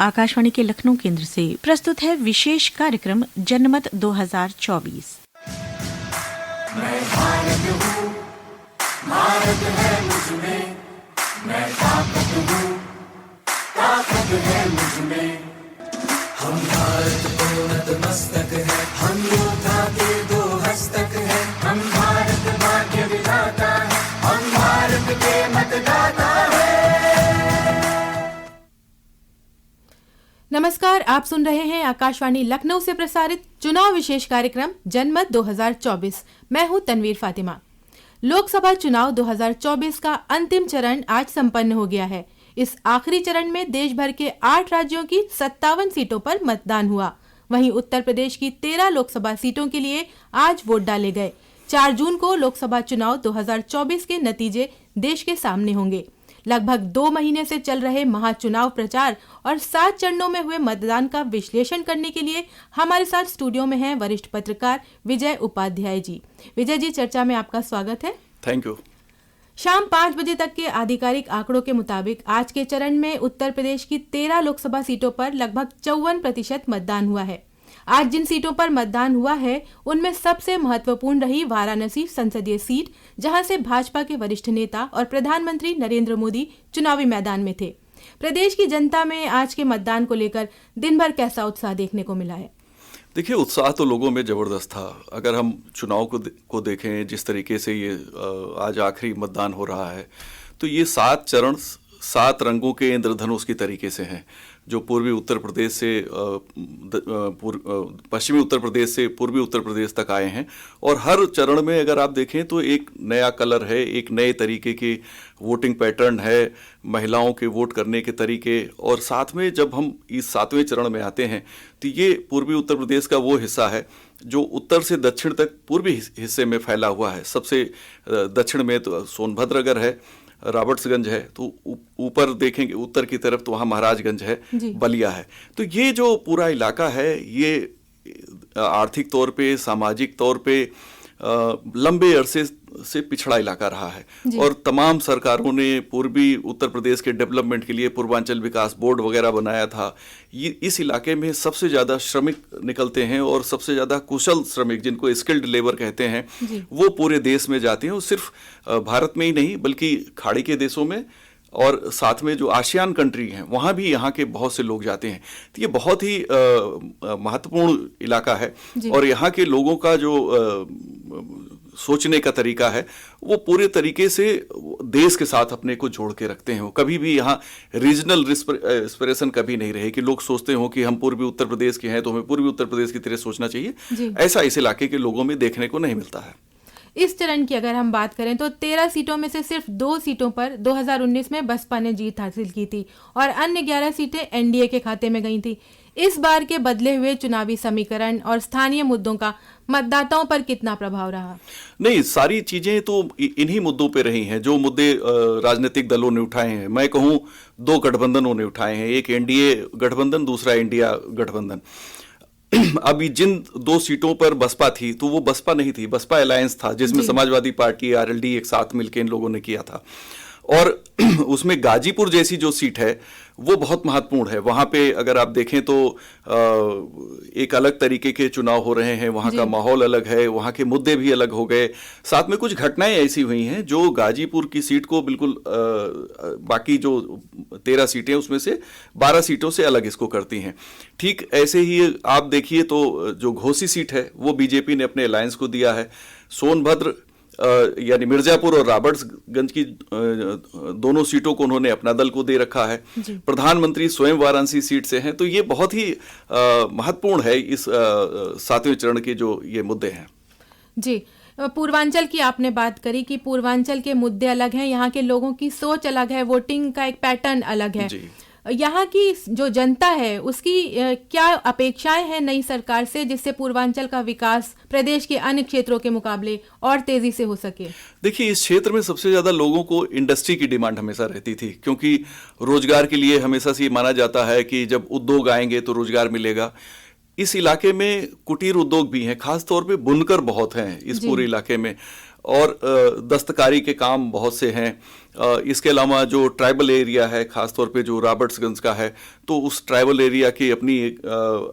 आकाशवाणी के लखनऊ केंद्र से प्रस्तुत है विशेष कार्यक्रम जनमत 2024। मैं भारत हूँ, भारत है मुझमें, मैं ताकत हूँ, ताकत है मुझमें। हम भारत को नतमस्तक है, हम योद्धा के दो हस्तक है। हम भारत भाग्य विधाता है, हम भारत के मतदाता है। नमस्कार, आप सुन रहे हैं आकाशवाणी लखनऊ से प्रसारित चुनाव विशेष कार्यक्रम जनमत 2024। मैं हूं तनवीर फातिमा। लोकसभा चुनाव 2024 का अंतिम चरण आज संपन्न हो गया है। इस आखिरी चरण में देश भर के 8 राज्यों की 57 सीटों पर मतदान हुआ। वहीं उत्तर प्रदेश की 13 लोकसभा सीटों के लिए आज वोट डाले गए। 4 जून को लोकसभा चुनाव 2024 के नतीजे देश के सामने होंगे। लगभग 2 महीने से चल रहे महाचुनाव प्रचार और 7 चरणों में हुए मतदान का विश्लेषण करने के लिए हमारे साथ स्टूडियो में हैं वरिष्ठ पत्रकार विजय उपाध्याय जी। विजय जी, चर्चा में आपका स्वागत है। Thank you. शाम 5 बजे तक के आधिकारिक आंकड़ों के मुताबिक आज के चरण में उत्तर प्रदेश की 13 लोकसभा सीटों पर लगभग 54% मतदान हुआ है। आज जिन सीटों पर मतदान हुआ है उनमें सबसे महत्वपूर्ण रही वाराणसी संसदीय सीट, जहां से भाजपा के वरिष्ठ नेता और प्रधानमंत्री नरेंद्र मोदी चुनावी मैदान में थे। प्रदेश की जनता में आज के मतदान को लेकर दिन भर कैसा उत्साह देखने को मिला है? देखिए, उत्साह तो लोगों में जबरदस्त था। अगर हम चुनाव को देखें, जिस तरीके से ये आज आखिरी मतदान हो रहा है, तो ये 7 चरण 7 रंगों के इंद्रधनुष की तरीके से हैं, जो पूर्वी उत्तर प्रदेश से पश्चिमी उत्तर प्रदेश से पूर्वी उत्तर प्रदेश तक आए हैं। और हर चरण में अगर आप देखें तो एक नया कलर है, एक नए तरीके की वोटिंग पैटर्न है, महिलाओं के वोट करने के तरीके। और साथ में जब हम इस 7वें चरण में आते हैं तो ये पूर्वी उत्तर प्रदेश का वो हिस्सा है जो उत्तर से दक्षिण तक पूर्वी हिस्से में फैला हुआ है। सबसे दक्षिण में तो सोनभद्र अगर है, रॉबर्ट्सगंज है, तो ऊपर देखेंगे उत्तर की तरफ तो वहाँ महाराजगंज है, बलिया है। तो ये जो पूरा इलाका है ये आर्थिक तौर पे, सामाजिक तौर पे लंबे अरसे से पिछड़ा इलाका रहा है। और तमाम सरकारों ने पूर्वी उत्तर प्रदेश के डेवलपमेंट के लिए पूर्वांचल विकास बोर्ड वगैरह बनाया था। ये इस इलाके में सबसे ज़्यादा श्रमिक निकलते हैं और सबसे ज़्यादा कुशल श्रमिक, जिनको स्किल्ड लेबर कहते हैं, वो पूरे देश में जाते हैं। और सिर्फ भारत में ही नहीं बल्कि खाड़ी के देशों में और साथ में जो आसियान कंट्री हैं वहाँ भी यहाँ के बहुत से लोग जाते हैं। तो ये बहुत ही महत्वपूर्ण इलाका है। और यहाँ के लोगों का जो सोचने का तरीका है वो पूरे तरीके से देश के साथ अपने को जोड़ के रखते हैं। वो कभी भी यहाँ रीजनल एस्पिरेशन कभी नहीं रहे कि लोग सोचते हो कि हम पूर्वी उत्तर प्रदेश के हैं तो हमें पूर्वी उत्तर प्रदेश की तरह सोचना चाहिए। ऐसा इस इलाके के लोगों में देखने को नहीं मिलता है। इस चरण की अगर हम बात करें तो 13 सीटों में से सिर्फ 2 सीटों पर 2019 में बसपा ने जीत हासिल की थी और अन्य 11 सीटें एनडीए के खाते में गई थी। इस बार के बदले हुए चुनावी समीकरण और स्थानीय मुद्दों का मतदाताओं पर कितना प्रभाव रहा? नहीं, सारी चीजें तो इन्हीं मुद्दों पे रही हैं जो मुद्दे राजनीतिक दलों ने उठाए हैं। मैं कहूँ 2 गठबंधनों ने उठाए हैं, एक एनडीए गठबंधन, दूसरा इंडिया गठबंधन। अभी जिन 2 सीटों पर बसपा थी तो वो बसपा नहीं थी, बसपा अलायंस था, जिसमें समाजवादी पार्टी, आरएलडी एक साथ मिलकर इन लोगों ने किया था। और उसमें गाजीपुर जैसी जो सीट है वो बहुत महत्वपूर्ण है। वहाँ पे अगर आप देखें तो एक अलग तरीके के चुनाव हो रहे हैं, वहाँ का माहौल अलग है, वहाँ के मुद्दे भी अलग हो गए। साथ में कुछ घटनाएं ऐसी हुई हैं जो गाजीपुर की सीट को बिल्कुल बाकी जो 13 सीटें उसमें से 12 सीटों से अलग इसको करती हैं। ठीक ऐसे ही आप देखिए तो जो घोसी सीट है वो बीजेपी ने अपने अलायंस को दिया है। सोनभद्र यानी मिर्जापुर और रॉबर्ट्सगंज की दोनों सीटों को उन्होंने अपना दल को दे रखा है। प्रधानमंत्री स्वयं वाराणसी सीट से हैं। तो ये बहुत ही महत्वपूर्ण है इस 7वें चरण के जो ये मुद्दे हैं। जी, पूर्वांचल की आपने बात करी कि पूर्वांचल के मुद्दे अलग हैं, यहाँ के लोगों की सोच अलग है, वोटिंग का एक पैटर्न अलग है। यहाँ की जो जनता है उसकी क्या अपेक्षाएं हैं नई सरकार से, जिससे पूर्वांचल का विकास प्रदेश के अन्य क्षेत्रों के मुकाबले और तेजी से हो सके? देखिए, इस क्षेत्र में सबसे ज्यादा लोगों को इंडस्ट्री की डिमांड हमेशा रहती थी, क्योंकि रोजगार के लिए हमेशा से ये माना जाता है कि जब उद्योग आएंगे तो रोजगार मिलेगा। इस इलाके में कुटीर उद्योग भी हैं, खासतौर पे बुनकर बहुत हैं इस पूरे इलाके में। और दस्तकारी के काम बहुत से हैं। इसके अलावा जो ट्राइबल एरिया है, खासतौर पे जो रॉबर्ट्सगंज का है, तो उस ट्राइबल एरिया की अपनी एक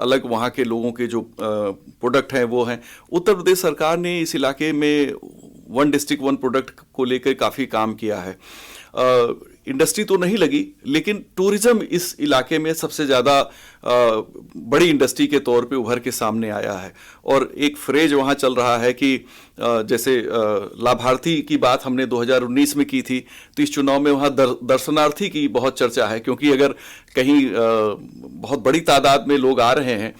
अलग वहाँ के लोगों के जो प्रोडक्ट हैं वो हैं। उत्तर प्रदेश सरकार ने इस इलाके में वन डिस्ट्रिक्ट वन प्रोडक्ट को लेकर काफ़ी काम किया है। इंडस्ट्री तो नहीं लगी, लेकिन टूरिज्म इस इलाके में सबसे ज़्यादा बड़ी इंडस्ट्री के तौर पे उभर के सामने आया है। और एक फ्रेज वहाँ चल रहा है कि जैसे लाभार्थी की बात हमने 2019 में की थी, तो इस चुनाव में वहाँ दर्शनार्थी की बहुत चर्चा है, क्योंकि अगर कहीं बहुत बड़ी तादाद में लोग आ रहे हैं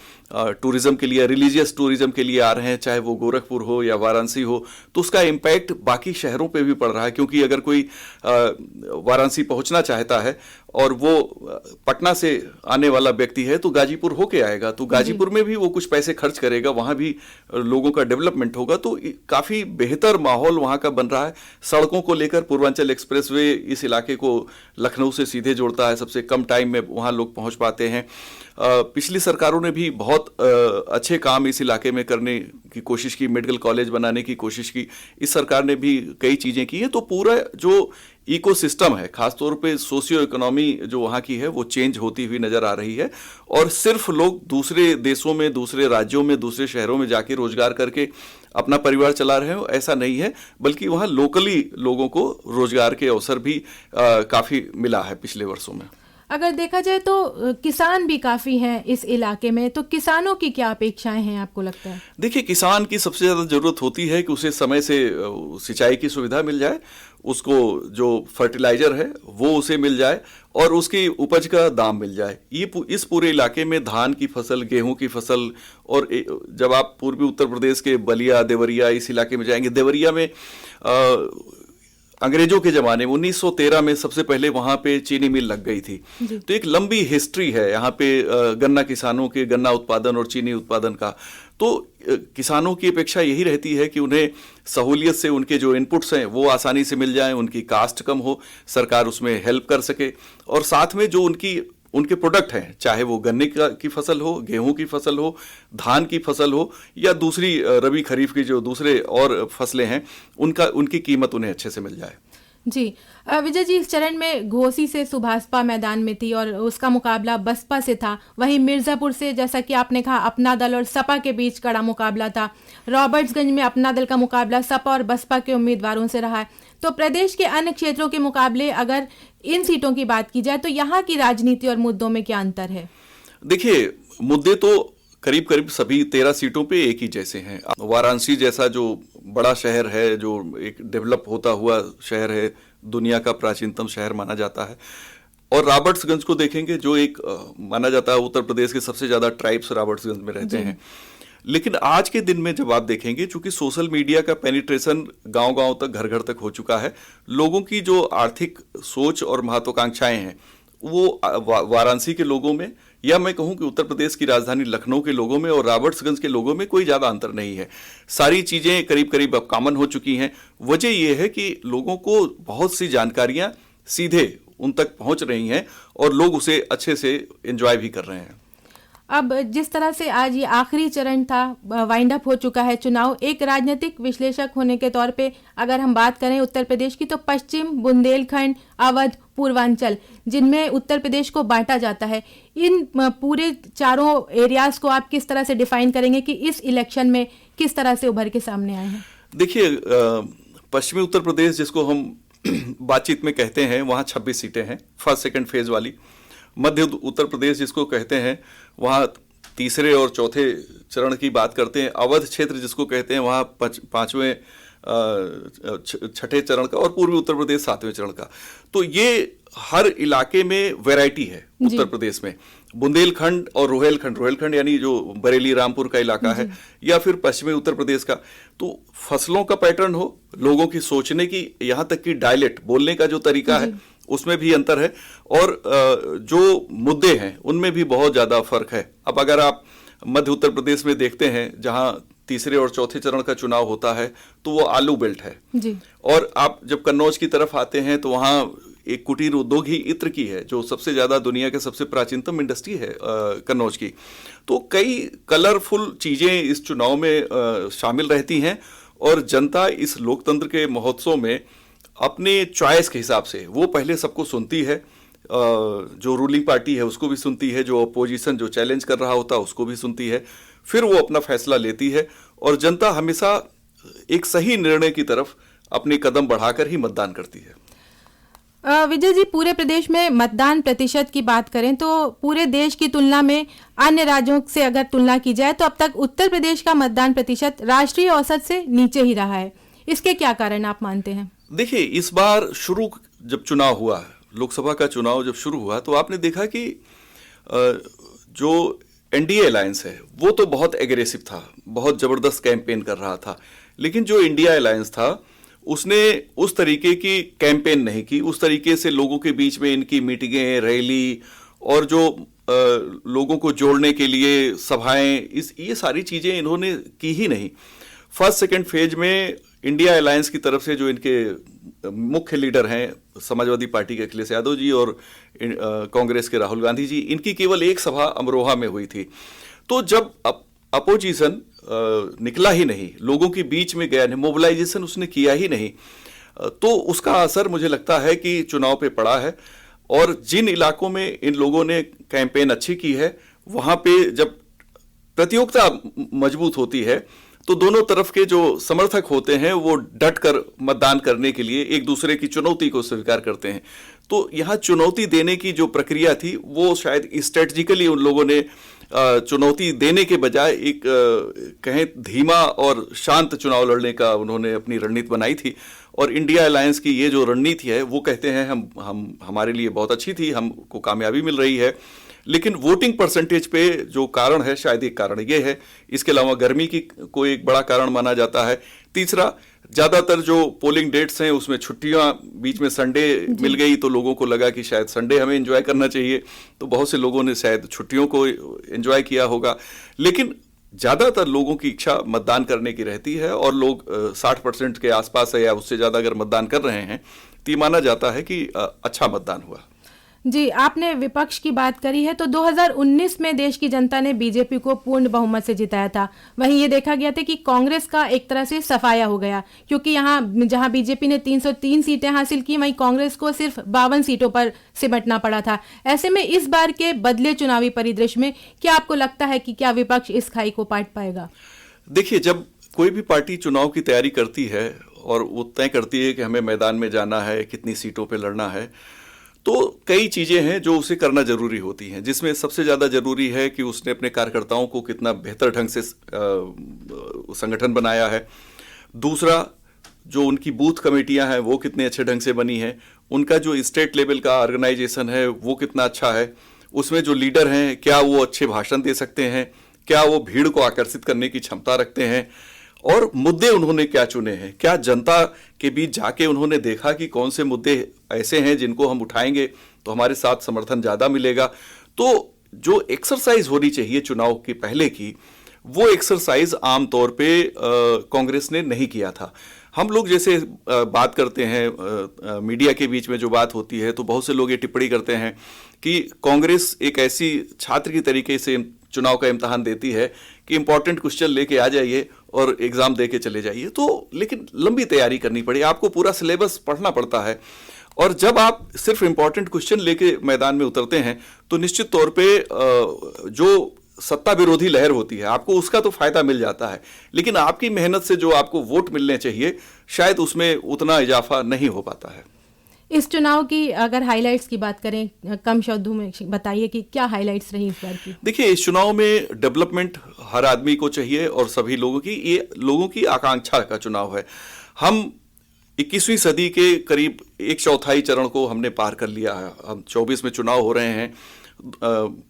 टूरिज्म के लिए, रिलीजियस टूरिज्म के लिए आ रहे हैं, चाहे वो गोरखपुर हो या वाराणसी हो, तो उसका इम्पैक्ट बाकी शहरों पे भी पड़ रहा है। क्योंकि अगर कोई वाराणसी पहुंचना चाहता है और वो पटना से आने वाला व्यक्ति है तो गाजीपुर होके आएगा, तो गाजीपुर में भी वो कुछ पैसे खर्च करेगा, वहाँ भी लोगों का डेवलपमेंट होगा। तो काफ़ी बेहतर माहौल वहाँ का बन रहा है। सड़कों को लेकर पूर्वांचल एक्सप्रेसवे इस इलाके को लखनऊ से सीधे जोड़ता है, सबसे कम टाइम में वहाँ लोग पहुँच पाते हैं। पिछली सरकारों ने भी बहुत अच्छे काम इस इलाके में करने की कोशिश की, मेडिकल कॉलेज बनाने की कोशिश की, इस सरकार ने भी कई चीज़ें की हैं। तो पूरा जो इकोसिस्टम है, खासतौर पे सोशियो इकोनॉमी जो वहाँ की है, वो चेंज होती हुई नज़र आ रही है। और सिर्फ लोग दूसरे देशों में, दूसरे राज्यों में, दूसरे शहरों में जाके रोजगार करके अपना परिवार चला रहे हो, ऐसा नहीं है, बल्कि वहाँ लोकली लोगों को रोजगार के अवसर भी काफ़ी मिला है पिछले वर्षों में। अगर देखा जाए तो किसान भी काफी हैं इस इलाके में, तो किसानों की क्या अपेक्षाएं हैं आपको लगता है? देखिए, किसान की सबसे ज़्यादा ज़रूरत होती है कि उसे समय से सिंचाई की सुविधा मिल जाए, उसको जो फर्टिलाइजर है वो उसे मिल जाए और उसकी उपज का दाम मिल जाए। ये इस पूरे इलाके में धान की फसल, गेहूं की फसल, और जब आप पूर्वी उत्तर प्रदेश के बलिया, देवरिया इस इलाके में जाएंगे, देवरिया में अंग्रेजों के ज़माने में 1913 में सबसे पहले वहाँ पे चीनी मिल लग गई थी। तो एक लंबी हिस्ट्री है यहाँ पे गन्ना किसानों के, गन्ना उत्पादन और चीनी उत्पादन का। तो किसानों की अपेक्षा यही रहती है कि उन्हें सहूलियत से उनके जो इनपुट्स हैं वो आसानी से मिल जाएं, उनकी कास्ट कम हो, सरकार उसमें हेल्प कर सके, और साथ में जो उनके प्रोडक्ट हैं, चाहे वो गन्ने की फसल हो, गेहूं की फसल हो, धान की फसल हो, या दूसरी रबी खरीफ की जो दूसरे और फसलें हैं, उनकी कीमत उन्हें अच्छे से मिल जाए। जी विजय जी, इस चरण में घोसी से सुभाषपा मैदान में थी और उसका मुकाबला बसपा से था। वहीं मिर्जापुर से, जैसा कि आपने कहा, अपना दल और सपा के बीच कड़ा मुकाबला था। रॉबर्ट्सगंज में अपना दल का मुकाबला सपा और बसपा के उम्मीदवारों से रहा है। तो प्रदेश के अन्य क्षेत्रों के मुकाबले अगर इन सीटों की बात की जाए तो यहाँ की राजनीति और मुद्दों में क्या अंतर है? देखिए, मुद्दे तो करीब करीब सभी 13 सीटों पे एक ही जैसे हैं। वाराणसी जैसा जो बड़ा शहर है, जो एक डेवलप होता हुआ शहर है, दुनिया का प्राचीनतम शहर माना जाता है, और रॉबर्ट्सगंज को देखेंगे जो एक माना जाता है उत्तर प्रदेश के सबसे ज़्यादा ट्राइब्स रॉबर्ट्सगंज में रहते हैं। लेकिन आज के दिन में जब आप देखेंगे, चूंकि सोशल मीडिया का पेनिट्रेशन गांव-गांव तक, घर-घर तक हो चुका है, लोगों की जो आर्थिक सोच और महत्वाकांक्षाएं हैं वो वाराणसी के लोगों में, या मैं कहूं कि उत्तर प्रदेश की राजधानी लखनऊ के लोगों में और रॉबर्ट्सगंज के लोगों में कोई ज़्यादा अंतर नहीं है। सारी चीज़ें करीब करीब अब कॉमन हो चुकी हैं। वजह यह है कि लोगों को बहुत सी जानकारियां सीधे उन तक पहुंच रही हैं और लोग उसे अच्छे से एंजॉय भी कर रहे हैं। अब जिस तरह से आज ये आखिरी चरण था, वाइंड अप हो चुका है चुनाव, एक राजनीतिक विश्लेषक होने के तौर पे अगर हम बात करें उत्तर प्रदेश की, तो पश्चिम, बुंदेलखंड, अवध, पूर्वांचल, जिनमें उत्तर प्रदेश को बांटा जाता है, इन पूरे चारों एरियाज को आप किस तरह से डिफाइन करेंगे कि इस इलेक्शन में किस तरह से उभर के सामने आए हैं? देखिए, पश्चिमी उत्तर प्रदेश जिसको हम बातचीत में कहते हैं, वहाँ 26 सीटें हैं, फर्स्ट सेकंड फेज वाली। मध्य उत्तर प्रदेश जिसको कहते हैं, वहाँ तीसरे और चौथे चरण की बात करते हैं। अवध क्षेत्र जिसको कहते हैं, वहाँ पांचवें छठे चरण का, और पूर्वी उत्तर प्रदेश 7वें चरण का। तो ये हर इलाके में वैरायटी है उत्तर प्रदेश में। बुंदेलखंड और रोहेलखंड यानी जो बरेली रामपुर का इलाका है, या फिर पश्चिमी उत्तर प्रदेश का, तो फसलों का पैटर्न हो, लोगों की सोचने की, यहाँ तक कि डायलेक्ट बोलने का जो तरीका है उसमें भी अंतर है, और जो मुद्दे हैं उनमें भी बहुत ज़्यादा फर्क है। अब अगर आप मध्य उत्तर प्रदेश में देखते हैं, जहाँ तीसरे और चौथे चरण का चुनाव होता है, तो वो आलू बेल्ट है जी। और आप जब कन्नौज की तरफ आते हैं तो वहाँ एक कुटीर उद्योग ही इत्र की है, जो सबसे ज़्यादा दुनिया के सबसे प्राचीनतम इंडस्ट्री है कन्नौज की। तो कई कलरफुल चीज़ें इस चुनाव में शामिल रहती हैं, और जनता इस लोकतंत्र के महोत्सव में अपने चॉइस के हिसाब से वो पहले सबको सुनती है, जो रूलिंग पार्टी है उसको भी सुनती है, जो अपोजिशन जो चैलेंज कर रहा होता है उसको भी सुनती है, फिर वो अपना फैसला लेती है और जनता हमेशा एक सही निर्णय की तरफ अपने कदम बढ़ाकर ही मतदान करती है। विजय जी, पूरे प्रदेश में मतदान प्रतिशत की बात करें तो पूरे देश की तुलना में अन्य राज्यों से अगर तुलना की जाए तो अब तक उत्तर प्रदेश का मतदान प्रतिशत राष्ट्रीय औसत से नीचे ही रहा है। इसके क्या कारण आप मानते हैं? देखिए, इस बार शुरू जब चुनाव हुआ, लोकसभा का चुनाव जब शुरू हुआ तो आपने देखा कि जो एनडीए अलायंस है वो तो बहुत एग्रेसिव था, बहुत जबरदस्त कैंपेन कर रहा था, लेकिन जो इंडिया अलायंस था उसने उस तरीके की कैंपेन नहीं की, उस तरीके से लोगों के बीच में इनकी मीटिंगें, रैली और जो लोगों को जोड़ने के लिए सभाएं, ये सारी चीजें इन्होंने की ही नहीं। फर्स्ट सेकंड फेज में इंडिया अलायंस की तरफ से जो इनके मुख्य लीडर हैं, समाजवादी पार्टी के अखिलेश यादव जी और कांग्रेस के राहुल गांधी जी, इनकी केवल एक सभा अमरोहा में हुई थी। तो जब अपोजिशन निकला ही नहीं, लोगों के बीच में गया नहीं, मोबिलाइजेशन उसने किया ही नहीं, तो उसका असर मुझे लगता है कि चुनाव पे पड़ा है। और जिन इलाकों में इन लोगों ने कैंपेन अच्छी की है वहां पे जब प्रतियोगिता मजबूत होती है तो दोनों तरफ के जो समर्थक होते हैं वो डट कर मतदान करने के लिए एक दूसरे की चुनौती को स्वीकार करते हैं। तो यहाँ चुनौती देने की जो प्रक्रिया थी वो शायद स्ट्रेटजिकली उन लोगों ने चुनौती देने के बजाय एक कहें धीमा और शांत चुनाव लड़ने का उन्होंने अपनी रणनीति बनाई थी। और इंडिया अलायंस की ये जो रणनीति है वो कहते हैं हम हमारे लिए बहुत अच्छी थी, हमको कामयाबी मिल रही है, लेकिन वोटिंग परसेंटेज पे जो कारण है शायद एक कारण ये है। इसके अलावा गर्मी की कोई एक बड़ा कारण माना जाता है। तीसरा, ज्यादातर जो पोलिंग डेट्स हैं उसमें छुट्टियां, बीच में संडे मिल गई तो लोगों को लगा कि शायद संडे हमें एंजॉय करना चाहिए, तो बहुत से लोगों ने शायद छुट्टियों को एंजॉय किया होगा। लेकिन ज्यादातर लोगों की इच्छा मतदान करने की रहती है और लोग 60% के आसपास है या उससे ज्यादा अगर मतदान कर रहे हैं तो ये माना जाता है कि अच्छा मतदान हुआ। जी, आपने विपक्ष की बात करी है तो 2019 में देश की जनता ने बीजेपी को पूर्ण बहुमत से जिताया था। वहीं ये देखा गया था कि कांग्रेस का एक तरह से सफाया हो गया, क्योंकि यहाँ जहां बीजेपी ने 303 सीटें हासिल की वहीं कांग्रेस को सिर्फ 52 सीटों पर सिमटना पड़ा था। ऐसे में इस बार के बदले चुनावी परिदृश्य में क्या आपको लगता है कि क्या विपक्ष इस खाई को पाट पाएगा? देखिए, जब कोई भी पार्टी चुनाव की तैयारी करती है और वो तय करती है कि हमें मैदान में जाना है, कितनी सीटों पर लड़ना है, तो कई चीजें हैं जो उसे करना जरूरी होती हैं, जिसमें सबसे ज्यादा जरूरी है कि उसने अपने कार्यकर्ताओं को कितना बेहतर ढंग से संगठन बनाया है। दूसरा, जो उनकी बूथ कमेटियां हैं वो कितने अच्छे ढंग से बनी हैं, उनका जो स्टेट लेवल का ऑर्गेनाइजेशन है वो कितना अच्छा है, उसमें जो लीडर हैं क्या वो अच्छे भाषण दे सकते हैं, क्या वो भीड़ को आकर्षित करने की क्षमता रखते हैं, और मुद्दे उन्होंने क्या चुने हैं, क्या जनता के बीच जाके उन्होंने देखा कि कौन से मुद्दे ऐसे हैं जिनको हम उठाएंगे तो हमारे साथ समर्थन ज्यादा मिलेगा। तो जो एक्सरसाइज होनी चाहिए चुनाव के पहले की, वो एक्सरसाइज आमतौर पे कांग्रेस ने नहीं किया था। हम लोग जैसे बात करते हैं मीडिया के बीच में जो बात होती है तो बहुत से लोग ये टिप्पणी करते हैं कि कांग्रेस एक ऐसी छात्र की तरीके से चुनाव का इम्तहान देती है कि इंपॉर्टेंट क्वेश्चन लेके आ जाइए और एग्जाम दे के चले जाइए। तो लेकिन लंबी तैयारी करनी पड़ी, आपको पूरा सिलेबस पढ़ना पड़ता है, और जब आप सिर्फ इंपॉर्टेंट क्वेश्चन लेके मैदान में उतरते हैं तो निश्चित तौर पे जो सत्ता विरोधी लहर होती है आपको उसका तो फायदा मिल जाता है, लेकिन आपकी मेहनत से जो आपको वोट मिलने चाहिए शायद उसमें उतना इजाफा नहीं हो पाता है। इस चुनाव की अगर हाइलाइट्स की बात करें, कम शब्दों में बताइए कि क्या हाइलाइट्स रही इस बार की? देखिए, इस चुनाव में डेवलपमेंट हर आदमी को चाहिए और सभी लोगों की, ये लोगों की आकांक्षा का चुनाव है। हम 21वीं सदी के करीब 1/4 चरण को हमने पार कर लिया है। हम 24 में चुनाव हो रहे हैं,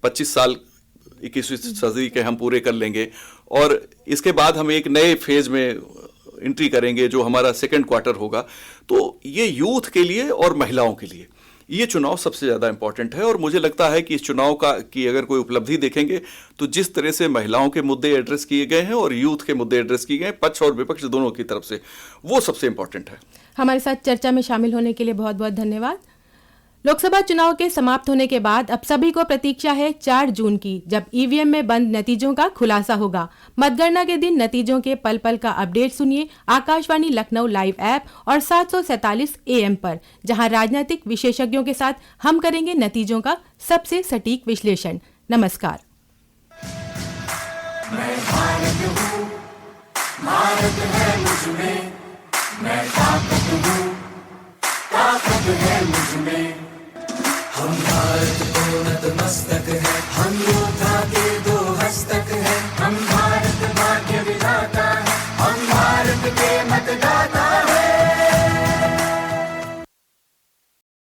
25 साल 21वीं सदी के हम पूरे कर लेंगे और इसके बाद हम एक नए फेज में एंट्री करेंगे जो हमारा सेकंड क्वार्टर होगा। तो ये यूथ के लिए और महिलाओं के लिए ये चुनाव सबसे ज़्यादा इंपॉर्टेंट है। और मुझे लगता है कि इस चुनाव की अगर कोई उपलब्धि देखेंगे तो जिस तरह से महिलाओं के मुद्दे एड्रेस किए गए हैं और यूथ के मुद्दे एड्रेस किए गए, पक्ष और विपक्ष दोनों की तरफ से, वो सबसे इंपॉर्टेंट है। हमारे साथ चर्चा में शामिल होने के लिए बहुत बहुत धन्यवाद। लोकसभा चुनाव के समाप्त होने के बाद अब सभी को प्रतीक्षा है 4 जून की, जब ईवीएम में बंद नतीजों का खुलासा होगा। मतगणना के दिन नतीजों के पल पल का अपडेट सुनिए आकाशवाणी लखनऊ लाइव ऐप और 747 AM पर, जहां राजनीतिक विशेषज्ञों के साथ हम करेंगे नतीजों का सबसे सटीक विश्लेषण। नमस्कार। मैं भारत हूँ, भारत है मुझ में, मैं ताकत हूँ, ताकत है मुझ में। हम भारत को नतमस्तक है, हम योद्धा के 2 हस्तक है,